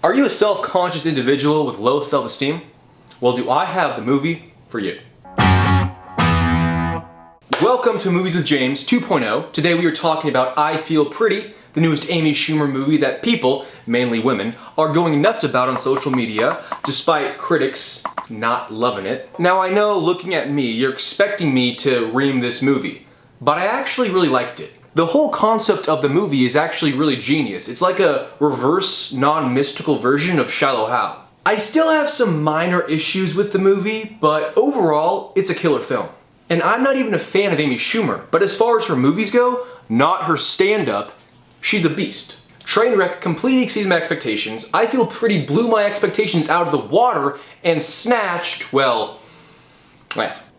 Are you a self-conscious individual with low self-esteem? Well, do I have the movie for you. Welcome to Movies with James 2.0. Today we are talking about I Feel Pretty, the newest Amy Schumer movie that people, mainly women, are going nuts about on social media, despite critics not loving it. Now I know, looking at me, you're expecting me to ream this movie, but I actually really liked it. The whole concept of the movie is actually really genius. It's like a reverse, non-mystical version of Shallow Hal. I still have some minor issues with the movie, but overall, it's a killer film. And I'm not even a fan of Amy Schumer, but as far as her movies go, not her stand-up, she's a beast. Trainwreck completely exceeded my expectations. I Feel Pretty blew my expectations out of the water, and Snatched, well.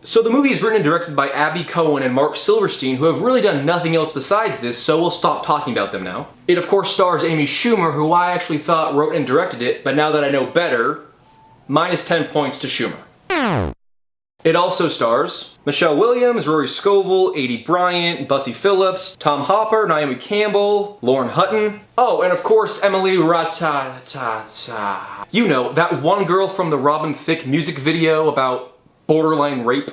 So the movie is written and directed by Abby Cohen and Mark Silverstein, who have really done nothing else besides this, so we'll stop talking about them now. It of course stars Amy Schumer, who I actually thought wrote and directed it, but now that I know better, minus 10 points to Schumer. It also stars Michelle Williams, Rory Scovel, Aidy Bryant, Busy Phillips, Tom Hopper, Naomi Campbell, Lauren Hutton. Oh, and of course Emily Ratajkowski. You know, that one girl from the Robin Thicke music video about borderline rape.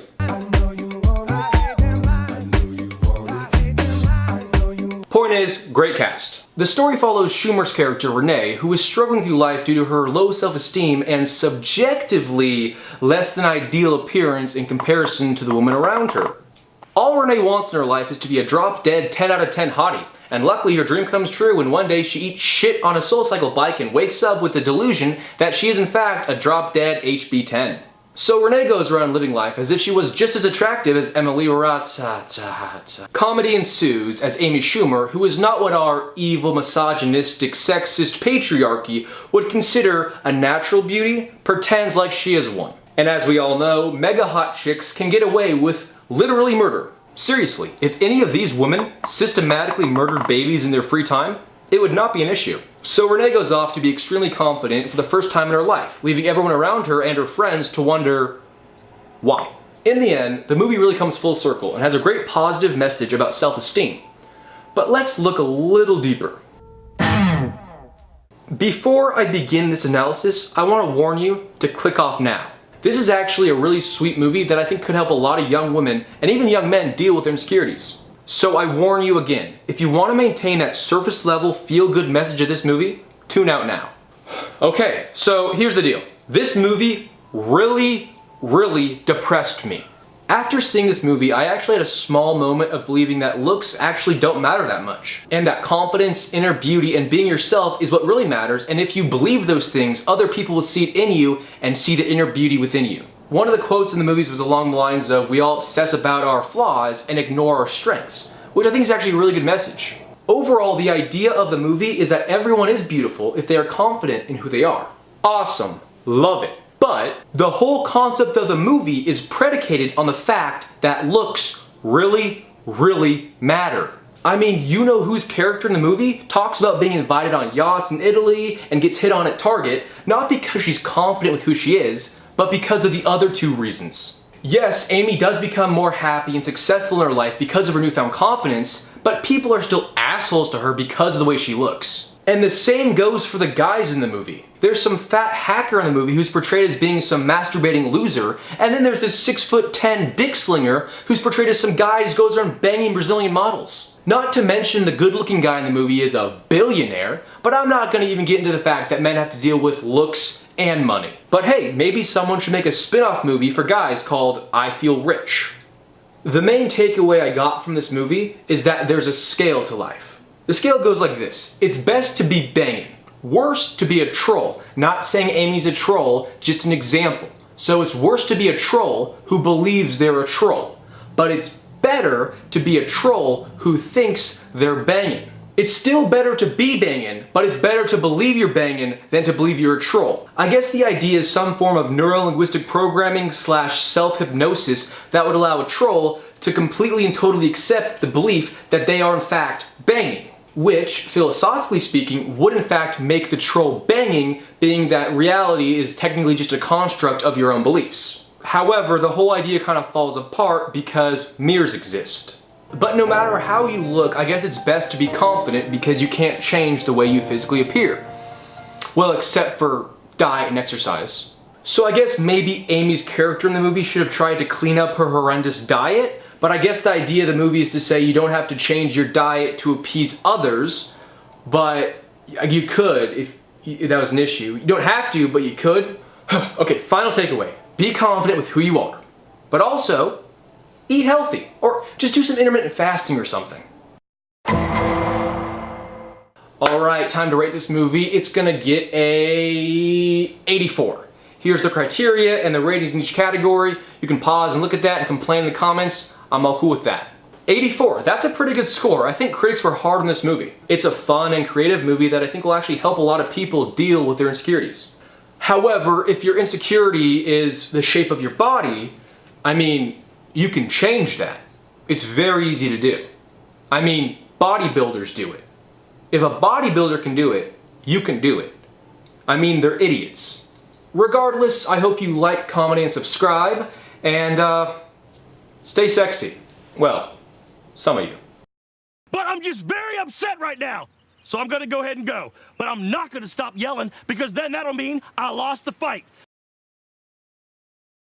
Point is, great cast. The story follows Schumer's character, Renee, who is struggling through life due to her low self-esteem and subjectively less than ideal appearance in comparison to the women around her. All Renee wants in her life is to be a drop-dead 10 out of 10 hottie, and luckily her dream comes true when one day she eats shit on a SoulCycle bike and wakes up with the delusion that she is in fact a drop-dead HB10. So Renee goes around living life as if she was just as attractive as Emily Ratajkowski. Comedy ensues as Amy Schumer, who is not what our evil, misogynistic, sexist patriarchy would consider a natural beauty, pretends like she is one. And as we all know, mega hot chicks can get away with literally murder. Seriously, if any of these women systematically murdered babies in their free time, it would not be an issue. So Renee goes off to be extremely confident for the first time in her life, leaving everyone around her and her friends to wonder why. In the end, the movie really comes full circle and has a great positive message about self-esteem. But let's look a little deeper. Before I begin this analysis, I want to warn you to click off now. This is actually a really sweet movie that I think could help a lot of young women and even young men deal with their insecurities. So I warn you again, if you want to maintain that surface level feel-good message of this movie, tune out now. Okay, so here's the deal. This movie really depressed me. After seeing this movie, I actually had a small moment of believing that looks actually don't matter that much, and that confidence, inner beauty, and being yourself is what really matters, and if you believe those things, other people will see it in you and see the inner beauty within you. One of the quotes in the movies was along the lines of, we all obsess about our flaws and ignore our strengths, which I think is actually a really good message. Overall, the idea of the movie is that everyone is beautiful if they are confident in who they are. Awesome. Love it. But the whole concept of the movie is predicated on the fact that looks really matter. I mean, you know whose character in the movie talks about being invited on yachts in Italy and gets hit on at Target, not because she's confident with who she is, but because of the other two reasons. Yes, Amy does become more happy and successful in her life because of her newfound confidence, but people are still assholes to her because of the way she looks. And the same goes for the guys in the movie. There's some fat hacker in the movie who's portrayed as being some masturbating loser, and then there's this 6'10" dick slinger who's portrayed as some guy who goes around banging Brazilian models. Not to mention the good-looking guy in the movie is a billionaire, but I'm not gonna even get into the fact that men have to deal with looks and money. But hey, maybe someone should make a spin-off movie for guys called I Feel Rich. The main takeaway I got from this movie is that there's a scale to life. The scale goes like this. It's best to be banging. Worse to be a troll. Not saying Amy's a troll, just an example. So it's worse to be a troll who believes they're a troll. But it's better to be a troll who thinks they're banging. It's still better to be banging, but it's better to believe you're banging than to believe you're a troll. I guess the idea is some form of neuro-linguistic programming / self-hypnosis that would allow a troll to completely and totally accept the belief that they are in fact banging. Which, philosophically speaking, would in fact make the troll banging, being that reality is technically just a construct of your own beliefs. However, the whole idea kind of falls apart because mirrors exist. But no matter how you look, I guess it's best to be confident because you can't change the way you physically appear. Well, except for diet and exercise. So I guess maybe Amy's character in the movie should have tried to clean up her horrendous diet, but I guess the idea of the movie is to say you don't have to change your diet to appease others, but you could if that was an issue. You don't have to, but you could. Okay, final takeaway. Be confident with who you are, but also eat healthy, or just do some intermittent fasting or something. Alright, time to rate this movie. It's gonna get a 84. Here's the criteria and the ratings in each category. You can pause and look at that and complain in the comments. I'm all cool with that. 84, that's a pretty good score. I think critics were hard on this movie. It's a fun and creative movie that I think will actually help a lot of people deal with their insecurities. However, if your insecurity is the shape of your body, I mean, you can change that. It's very easy to do. I mean, bodybuilders do it. If a bodybuilder can do it, you can do it. I mean, they're idiots. Regardless, I hope you like, comment, and subscribe, and stay sexy. Well, some of you. But I'm just very upset right now, so I'm gonna go ahead and go. But I'm not gonna stop yelling, because then that'll mean I lost the fight.